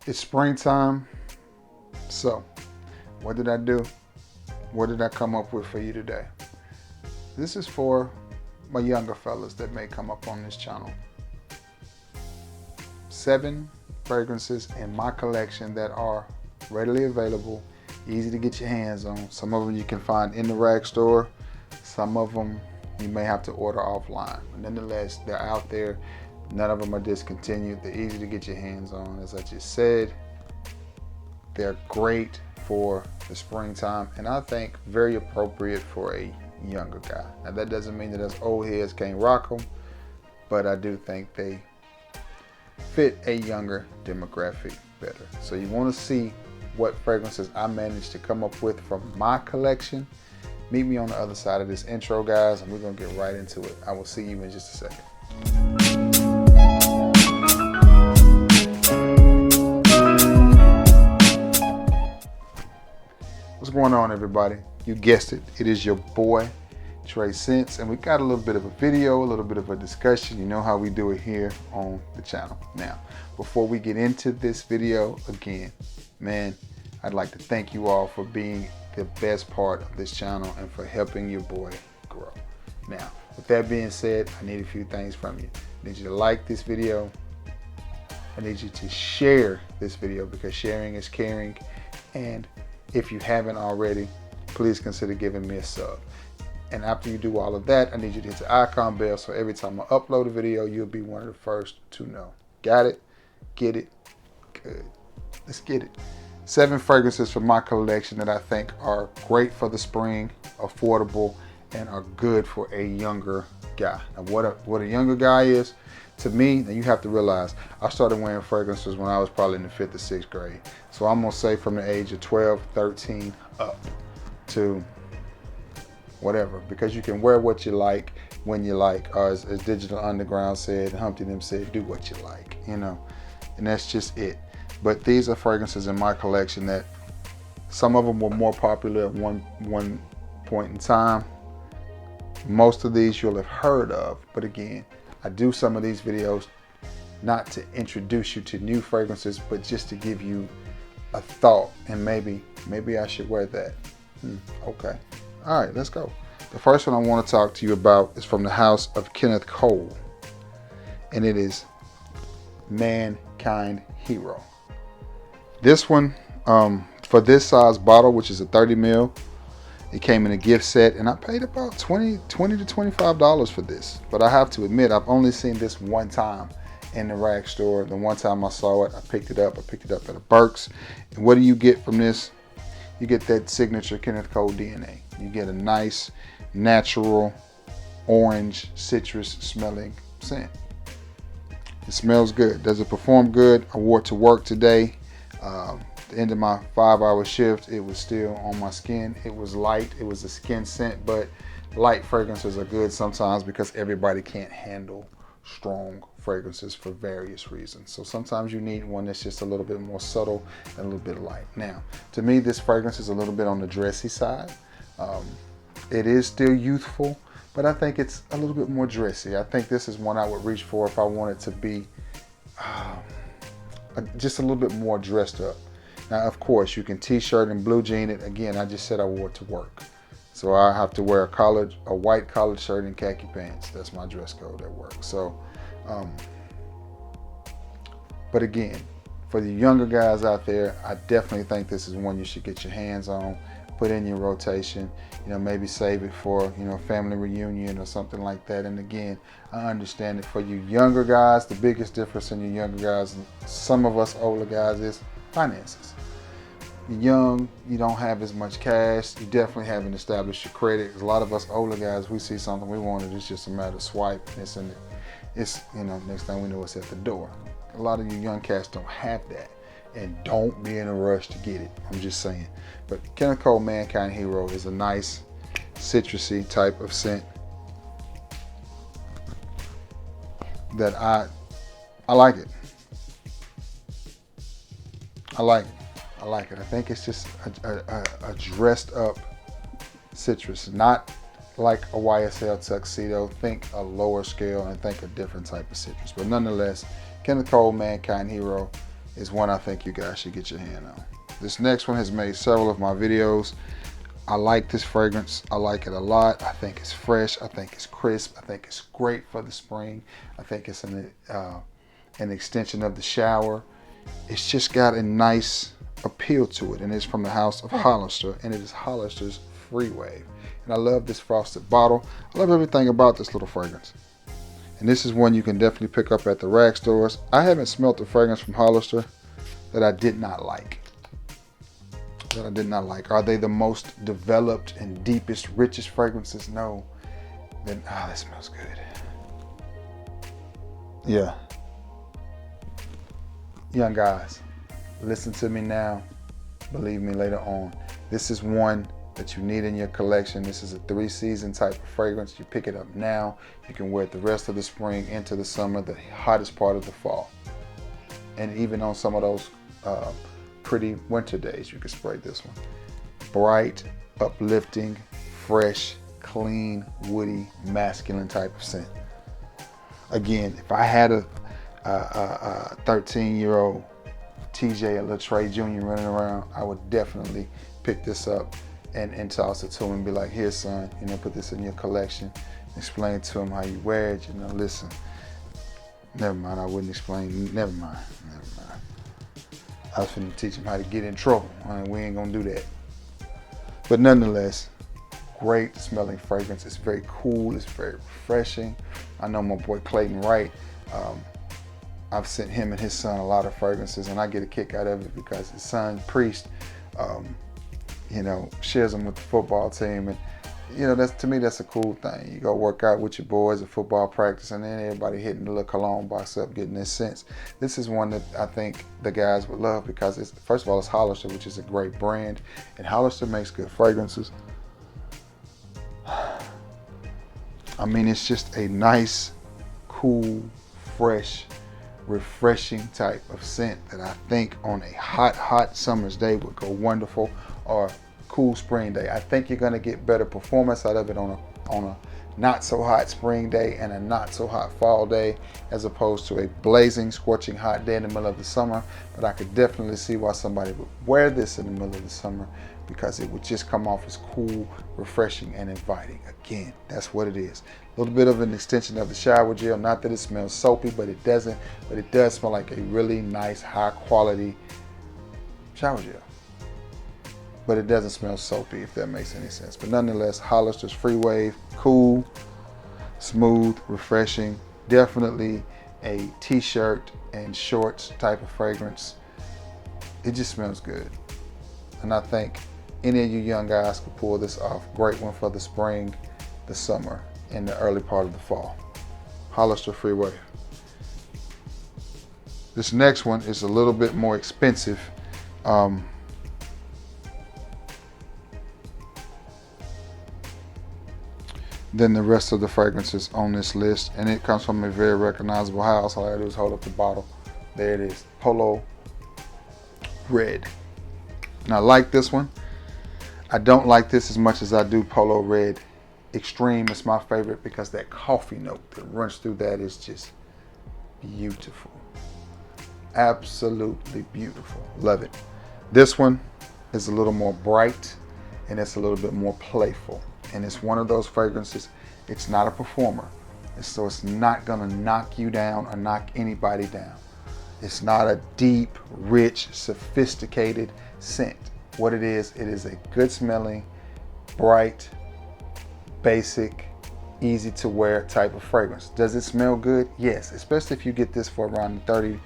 It's springtime. So, what did I do? What did I come up with for you today? This is for my younger fellas that may come up on this channel. 7 fragrances in my collection that are readily available, easy to get your hands on. Some of them you can find in the rag store. Some of them you may have to order offline. But nonetheless, they're out there. None of them are discontinued. They're easy to get your hands on. As I just said, they're great for the springtime, and I think very appropriate for a younger guy. Now that doesn't mean that us old heads can't rock them, but I do think they fit a younger demographic better. So you want to see what fragrances I managed to come up with from my collection? Meet me on the other side of this intro, guys, and we're gonna get right into it. I will see you in just a second. What's going on, everybody? You guessed it. It is your boy, Trey Sense, and we got a little bit of a video, a little bit of a discussion. You know how we do it here on the channel. Now, before we get into this video, again, man, I'd like to thank you all for being the best part of this channel and for helping your boy grow. Now, with that being said, I need a few things from you. I need you to like this video. I need you to share this video because sharing is caring. And if you haven't already, please consider giving me a sub. And after you do all of that, I need you to hit the icon bell so every time I upload a video, you'll be one of the first to know. Got it? Get it? Good. Let's get it. 7 fragrances from my collection that I think are great for the spring, affordable, and are good for a younger guy. Now, what a younger guy is, to me, now you have to realize, I started wearing fragrances when I was probably in the 5th or 6th grade. So I'm gonna say from the age of 12, 13 up to whatever, because you can wear what you like, when you like, or as Digital Underground said, Humpty them said, do what you like, you know, and that's just it. But these are fragrances in my collection that some of them were more popular at one point in time. Most of these you'll have heard of, but again, I do some of these videos not to introduce you to new fragrances, but just to give you a thought, and maybe I should wear that. Okay. All right, let's go. The first one I want to talk to you about is from the house of Kenneth Cole, and it is Mankind Hero. This one, for this size bottle, which is a 30 ml, it came in a gift set, and I paid about $20 to $25 for this. But I have to admit, I've only seen this one time in the rag store. The one time I saw it, I picked it up. I picked it up at a Burke's. And what do you get from this? You get that signature Kenneth Cole DNA. You get a nice, natural, orange, citrus smelling scent. It smells good. Does it perform good? I wore it to work today. The end of my 5-hour shift, it was still on my skin. It was light. It was a skin scent, but light fragrances are good sometimes because everybody can't handle strong fragrances for various reasons. So sometimes you need one that's just a little bit more subtle and a little bit light. Now, to me, this fragrance is a little bit on the dressy side. It is still youthful, but I think it's a little bit more dressy. I think this is one I would reach for if I wanted to be just a little bit more dressed up. Now, of course, you can t-shirt and blue jean it. Again, I just said I wore it to work. So I have to wear a white collared shirt and khaki pants. That's my dress code at work. So, but again, for the younger guys out there, I definitely think this is one you should get your hands on, put in your rotation, you know, maybe save it for, you know, family reunion or something like that. And again, I understand that for you younger guys, the biggest difference in you younger guys and some of us older guys is finances. You're young, you don't have as much cash, you definitely haven't established your credit. A lot of us older guys, we see something we wanted, it's just a matter of swipe, and it's, you know, next thing we know, it's at the door. A lot of you young cats don't have that, and don't be in a rush to get it. I'm just saying. But Kenneth Cole Mankind Hero is a nice citrusy type of scent that I like it. I like it. I like it. I think it's just a dressed up citrus, not like a YSL tuxedo. Think a lower scale and think a different type of citrus. But nonetheless, Kenneth Cole Mankind Hero, is one I think you guys should get your hand on. This next one has made several of my videos. I like this fragrance. I like it a lot. I think it's fresh. I think it's crisp. I think it's great for the spring. I think it's an extension of the shower. It's just got a nice appeal to it, and it's from the house of Hollister, and it is Hollister's Freeway. And I love this frosted bottle. I love everything about this little fragrance. And this is one you can definitely pick up at the rag stores. I haven't smelled a fragrance from Hollister that I did not like. Are they the most developed and deepest, richest fragrances? No. Then, that smells good. Yeah. Young guys, listen to me now. Believe me later on. This is one that you need in your collection. This is a 3-season type of fragrance. You pick it up now. You can wear it the rest of the spring into the summer, the hottest part of the fall. And even on some of those pretty winter days, you can spray this one. Bright, uplifting, fresh, clean, woody, masculine type of scent. Again, if I had a 13-year-old TJ, a little Trey Jr. running around, I would definitely pick this up and toss it to him and be like, here son, put this in your collection. Explain to him how you wear it, listen. Never mind, I wouldn't explain, never mind. I was finna teach him how to get in trouble. We ain't gonna do that. But nonetheless, great smelling fragrance. It's very cool, it's very refreshing. I know my boy Clayton Wright, I've sent him and his son a lot of fragrances, and I get a kick out of it because his son, Priest, shares them with the football team. And, that's, to me, that's a cool thing. You go work out with your boys at football practice, and then everybody hitting the little cologne box up, getting their scents. This is one that I think the guys would love because, first of all, it's Hollister, which is a great brand, and Hollister makes good fragrances. I mean, it's just a nice, cool, fresh, refreshing type of scent that I think on a hot summer's day would go wonderful, or cool spring day. I think you're going to get better performance out of it on a not so hot spring day and a not so hot fall day, as opposed to a blazing, scorching hot day in the middle of the summer. But I could definitely see why somebody would wear this in the middle of the summer, because it would just come off as cool, refreshing, and inviting. Again, that's what it is. A little bit of an extension of the shower gel. Not that it smells soapy, but it doesn't. But it does smell like a really nice, high quality shower gel. But it doesn't smell soapy, if that makes any sense. But nonetheless, Hollister's Freeway, cool, smooth, refreshing. Definitely a t-shirt and shorts type of fragrance. It just smells good. And I think any of you young guys could pull this off. Great one for the spring, the summer, and the early part of the fall. Hollister Freeway. This next one is a little bit more expensive. Than the rest of the fragrances on this list, and it comes from a very recognizable house. All I gotta do is hold up the bottle. There it is, Polo Red. And I like this one. I don't like this as much as I do Polo Red Extreme. Is my favorite because that coffee note that runs through that is just beautiful. Absolutely beautiful. Love it. This one is a little more bright, and it's a little bit more playful. And it's one of those fragrances, it's not a performer. So it's not gonna knock you down or knock anybody down. It's not a deep, rich, sophisticated scent. What it is a good smelling, bright, basic, easy to wear type of fragrance. Does it smell good? Yes, especially if you get this for around the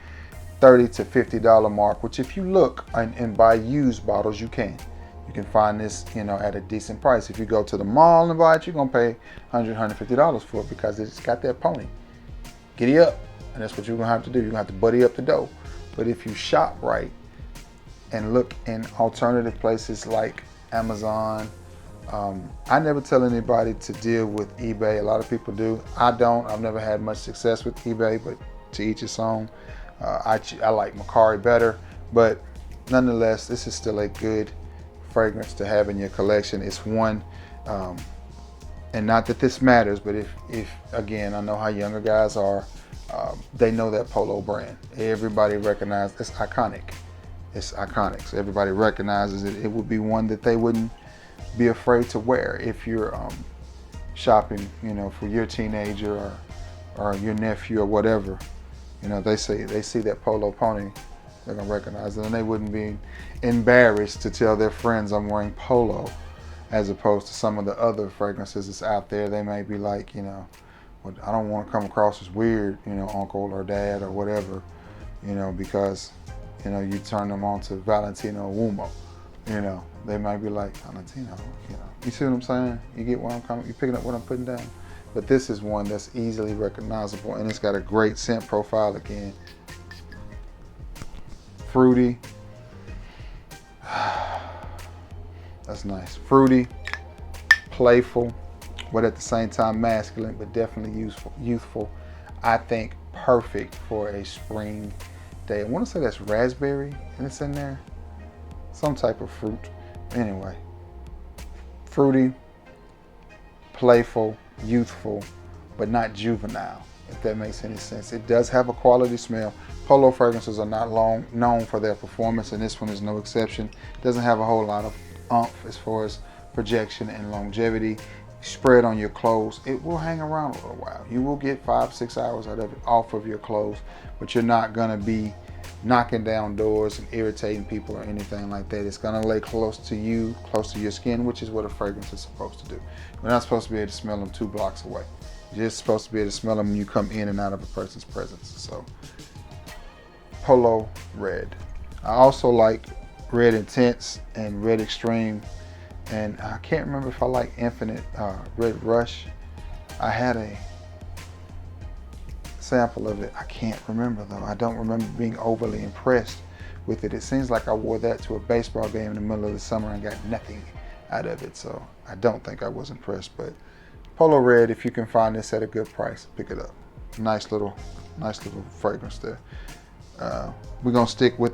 $30 to $50 mark, which if you look and buy used bottles, you can. You can find this, at a decent price. If you go to the mall and buy it, you're gonna pay $100, $150 for it because it's got that pony. Giddy up, and that's what you're gonna have to do. You're gonna have to buddy up the dough. But if you shop right and look in alternative places like Amazon, I never tell anybody to deal with eBay. A lot of people do. I don't. I've never had much success with eBay, but to each his own. I like Macari better, but nonetheless, this is still a good fragrance to have in your collection. It's one, and not that this matters, but if again, I know how younger guys are. they know that Polo brand. Everybody recognizes it's iconic. It's iconic. So everybody recognizes it. It would be one that they wouldn't be afraid to wear if you're shopping, you know, for your teenager or your nephew or whatever. You know, they see that Polo pony, they're gonna recognize it, and they wouldn't be embarrassed to tell their friends I'm wearing Polo, as opposed to some of the other fragrances that's out there. They may be like, you know, well, I don't want to come across as weird, you know, uncle or dad or whatever, you know, because, you know, you turn them on to Valentino Uomo, you know, they might be like, Valentino, you know, you see what I'm saying? You get where I'm coming, you picking up what I'm putting down. But this is one that's easily recognizable, and it's got a great scent profile again. Fruity. That's nice. Fruity, playful, but at the same time masculine, but definitely youthful. I think perfect for a spring day. I want to say that's raspberry, and it's in there. Some type of fruit. Anyway, fruity, playful, youthful, but not juvenile, if that makes any sense. It does have a quality smell. Polo fragrances are not known for their performance, and this one is no exception. It doesn't have a whole lot of oomph as far as projection and longevity. Spread on your clothes, it will hang around a little while. You will get 5-6 hours out of it off of your clothes, but you're not gonna be knocking down doors and irritating people or anything like that. It's gonna lay close to you, close to your skin, which is what a fragrance is supposed to do. We're not supposed to be able to smell them 2 blocks away. You're just supposed to be able to smell them when you come in and out of a person's presence. So, Polo Red. I also like Red Intense and Red Extreme, and I can't remember if I like Infinite Red Rush. I had a sample of it. I can't remember though. I don't remember being overly impressed with it. It seems like I wore that to a baseball game in the middle of the summer and got nothing out of it. So I don't think I was impressed. But Polo Red, if you can find this at a good price, pick it up. Nice little fragrance there. We're gonna stick with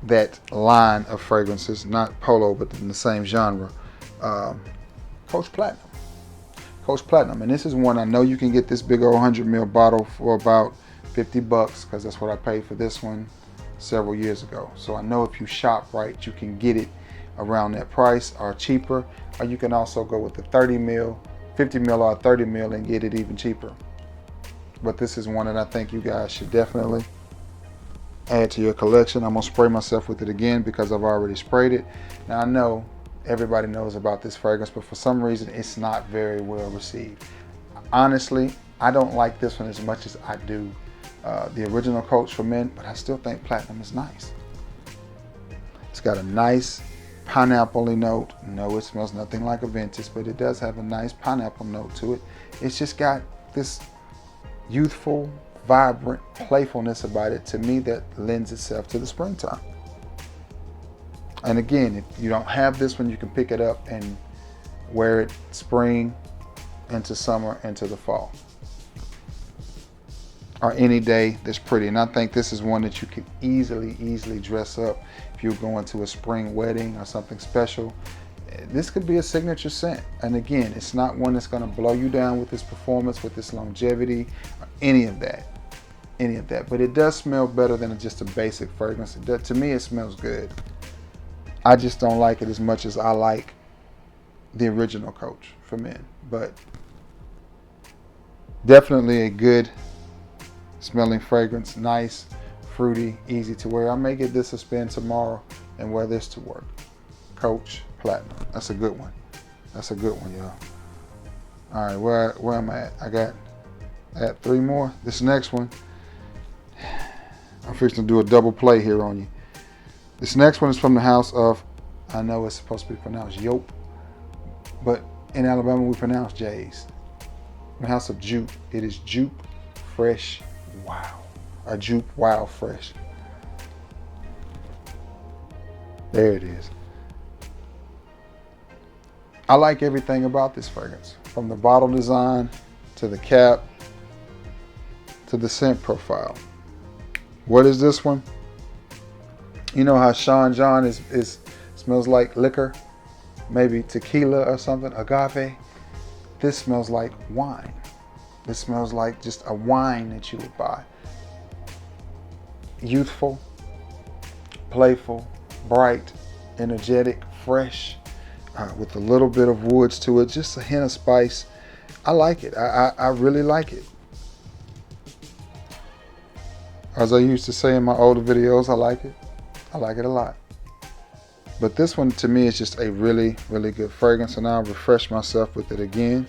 that line of fragrances, not Polo, but in the same genre. Coach Platinum. Coach Platinum, and this is one I know you can get this big old 100 ml bottle for about 50 bucks, because that's what I paid for this one several years ago. So I know if you shop right, you can get it around that price or cheaper, or you can also go with the 30 ml, 50 ml or 30 ml and get it even cheaper. But this is one that I think you guys should definitely add to your collection. I'm gonna spray myself with it again because I've already sprayed it. Now I know everybody knows about this fragrance, but for some reason it's not very well received. Honestly, I don't like this one as much as I do the original Coach for Men, but I still think Platinum is nice. It's got a nice pineapple-y note. No, it smells nothing like a Ventus, but it does have a nice pineapple note to it. It's just got this youthful, vibrant playfulness about it, to me, that lends itself to the springtime. And again, if you don't have this one, you can pick it up and wear it spring into summer into the fall, or any day that's pretty. And I think this is one that you can easily dress up if you're going to a spring wedding or something special. This could be a signature scent. And again, it's not one that's going to blow you down with its performance, with its longevity, or any of that. But it does smell better than just a basic fragrance. To me, it smells good. I just don't like it as much as I like the original Coach for Men. But definitely a good smelling fragrance. Nice, fruity, easy to wear. I may get this a spin tomorrow and wear this to work. Coach Platinum. That's a good one. That's a good one, y'all. All right, where am I at? I got 3 more. This next one, I'm fixing to do a double play here on you. This next one is from the house of, I know it's supposed to be pronounced Yope, but in Alabama we pronounce J's. The house of Juche. It is Juche Fresh Wow. Or Juche Wow Fresh. There it is. I like everything about this fragrance, from the bottle design to the cap to the scent profile. What is this one? You know how Sean John is smells like liquor, maybe tequila or something, agave. This smells like wine. This smells like just a wine that you would buy. youthful, playful, bright, energetic, fresh, with a little bit of woods to it, just a hint of spice. I like it. I really like it. As I used to say in my older videos, I like it. I like it a lot. But this one to me is just a really, really good fragrance, and I'll refresh myself with it again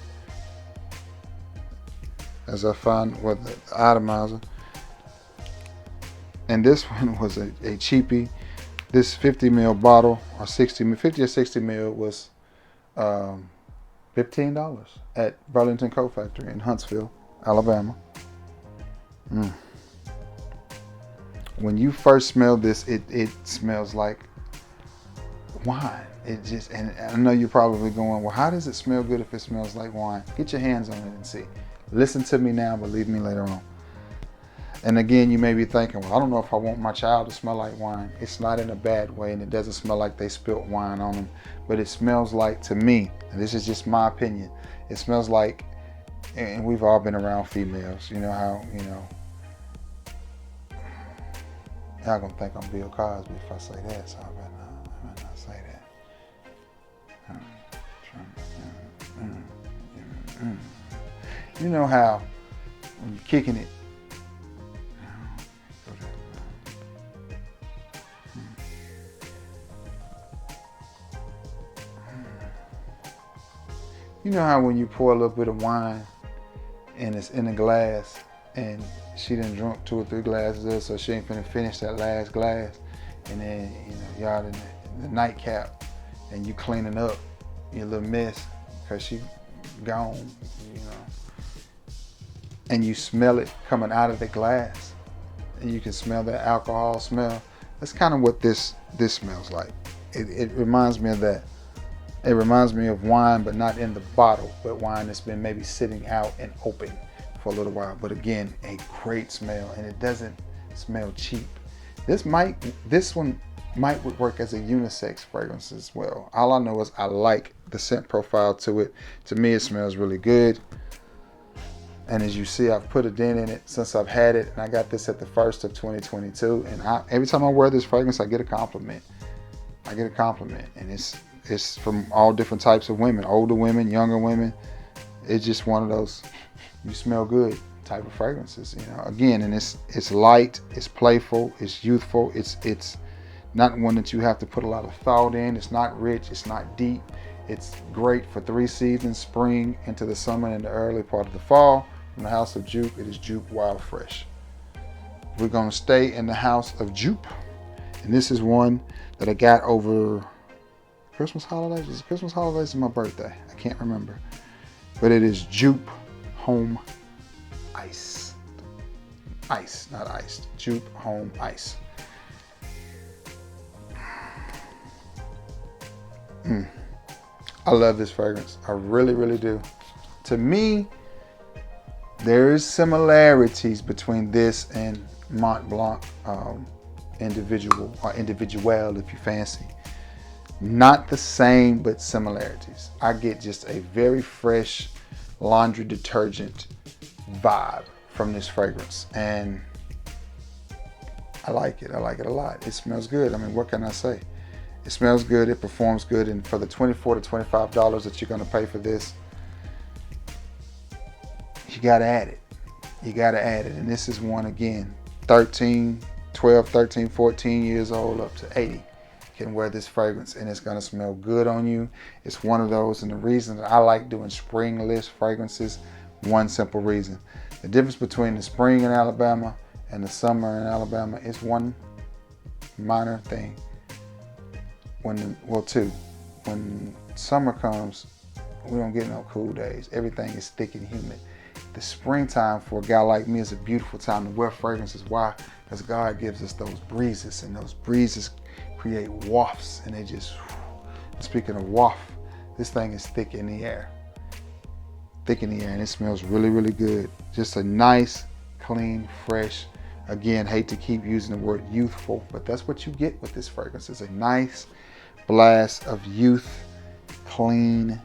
as I find the atomizer. And this one was a cheapie. This 50 ml bottle, or 50 or 60 ml, was $15 at Burlington Coat Factory in Huntsville, Alabama. When you first smell this, it smells like wine. It just, and I know you're probably going, well, how does it smell good if it smells like wine? Get your hands on it and see. Listen to me now, believe me later on. And again, you may be thinking, well, I don't know if I want my child to smell like wine. It's not in a bad way, and it doesn't smell like they spilt wine on them. But it smells like, to me, and this is just my opinion, it smells like, and we've all been around females, you know how, you know, y'all gonna think I'm Bill Cosby if I say that, so I better not say that. You know how when you're kicking it, you know how when you pour a little bit of wine and it's in a glass and she done drunk 2 or 3 glasses of it, so she ain't finna finish that last glass, and then, you know, y'all in the nightcap and you cleaning up your little mess because she gone, you know, and you smell it coming out of the glass and you can smell that alcohol smell. That's kind of what this smells like. It reminds me of that. It reminds me of wine, but not in the bottle, but wine that's been maybe sitting out and open for a little while. But again, a great smell, and it doesn't smell cheap. This one might work as a unisex fragrance as well. All I know is I like the scent profile to it. To me, it smells really good. And as you see, I've put a dent in it since I've had it, and I got this at the 1st of 2022. And every time I wear this fragrance, I get a compliment. I get a compliment, and it's from all different types of women, older women, younger women. It's just one of those you smell good type of fragrances, you know. Again, and it's light, it's playful, it's youthful, it's not one that you have to put a lot of thought in. It's not rich, it's not deep. It's great for 3 seasons, spring into the summer and the early part of the fall. From the house of Juche, it is Juche Wild Fresh. We're gonna stay in the house of Juche, and this is one that I got over Christmas holidays. Is it Christmas holidays or my birthday? I can't remember. But it is Juche Home Ice. Ice, not iced. Juche Home Ice. I love this fragrance. I really, really do. To me, there is similarities between this and Mont Blanc Individual, or Individual if you fancy. Not the same, but similarities. I get just a very fresh laundry detergent vibe from this fragrance, and I like it. I like it a lot. It smells good. I mean, what can I say? It smells good. It performs good. And for the $24 to $25 that you're going to pay for this, you got to add it. You got to add it. And this is one, again, 12, 13, 14 years old up to 80 can wear this fragrance, and it's going to smell good on you. It's one of those, and the reason that I like doing spring list fragrances, one simple reason. The difference between the spring in Alabama and the summer in Alabama is one minor thing. Two. When summer comes, we don't get no cool days. Everything is thick and humid. The springtime for a guy like me is a beautiful time to wear fragrances. Why? Because God gives us those breezes, and those breezes create wafts, and they just, speaking of waft, this thing is thick in the air. Thick in the air, and it smells really, really good. Just a nice, clean, fresh, again, hate to keep using the word youthful, but that's what you get with this fragrance. It's a nice blast of youth, clean,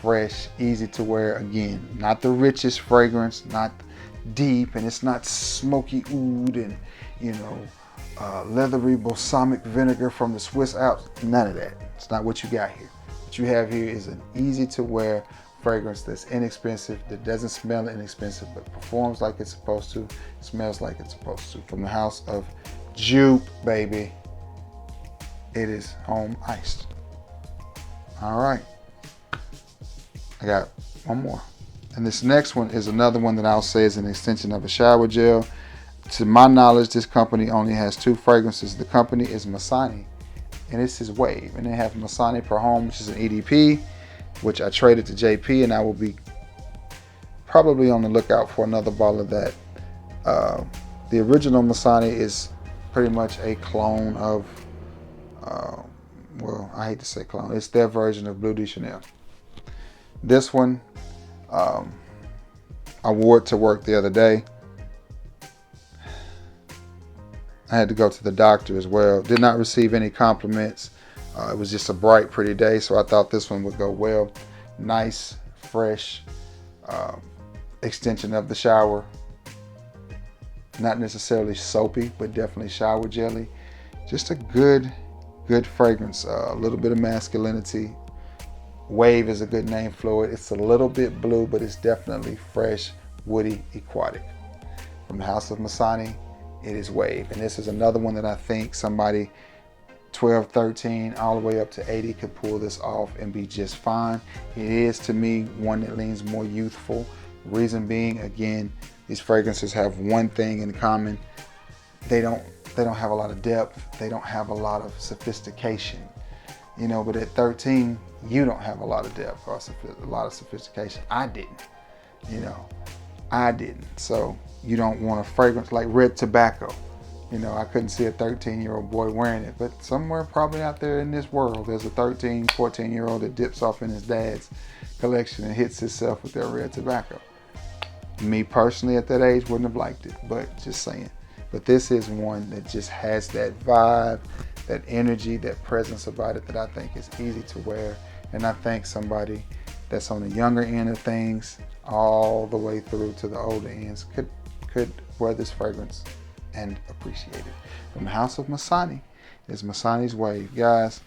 fresh, easy to wear. Again, not the richest fragrance, not deep, and it's not smoky oud, and you know, leathery balsamic vinegar from the Swiss Alps. None of that. It's not what you got here. What you have here is an easy to wear fragrance that's inexpensive, that doesn't smell inexpensive, but performs like it's supposed to, smells like it's supposed to. From the house of Juche, baby. It is home iced. All right. I got one more. And this next one is another one that I'll say is an extension of a shower gel. To my knowledge, this company only has 2 fragrances. The company is Masani, and this is Wave. And they have Masani Per Home, which is an EDP, which I traded to JP, and I will be probably on the lookout for another bottle of that. The original Masani is pretty much a clone of, well, I hate to say clone. It's their version of Bleu de Chanel. This one, I wore it to work the other day. I had to go to the doctor as well. Did not receive any compliments. It was just a bright, pretty day, so I thought this one would go well. Nice, fresh extension of the shower. Not necessarily soapy, but definitely shower jelly. Just a good fragrance. A little bit of masculinity. Wave is a good name for it. It's a little bit blue, but it's definitely fresh, woody, aquatic. From the house of Masani, it is Wave. And this is another one that I think somebody 12, 13, all the way up to 80 could pull this off and be just fine. It is, to me, one that leans more youthful. Reason being, again, these fragrances have one thing in common. They don't have a lot of depth. They don't have a lot of sophistication. You know, but at 13, you don't have a lot of depth or a lot of sophistication. I didn't, you know, I didn't. So you don't want a fragrance like red tobacco. You know, I couldn't see a 13-year-old boy wearing it, but somewhere probably out there in this world, there's a 13, 14-year-old that dips off in his dad's collection and hits himself with their red tobacco. Me personally at that age wouldn't have liked it, but just saying. But this is one that just has that vibe, that energy, that presence about it that I think is easy to wear. And I think somebody that's on the younger end of things all the way through to the older ends could wear this fragrance and appreciate it. From the house of Masani is Masani's Wave. Guys,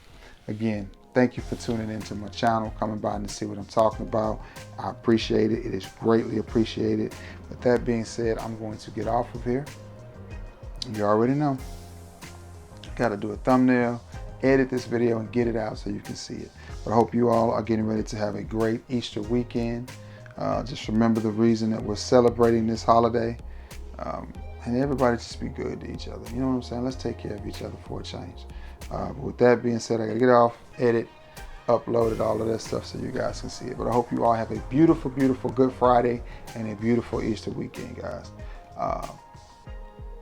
again, thank you for tuning into my channel, coming by and see what I'm talking about. I appreciate it. It is greatly appreciated. With that being said, I'm going to get off of here. You already know. Got to do a thumbnail, edit this video, and get it out so you can see it. But I hope you all are getting ready to have a great Easter weekend. Just remember the reason that we're celebrating this holiday. And everybody just be good to each other. You know what I'm saying? Let's take care of each other for a change. But with that being said, I got to get off, edit, upload it, all of that stuff so you guys can see it. But I hope you all have a beautiful, beautiful Good Friday and a beautiful Easter weekend, guys.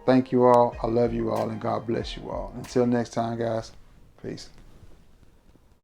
Thank you all. I love you all, and God bless you all. Until next time, guys. Peace.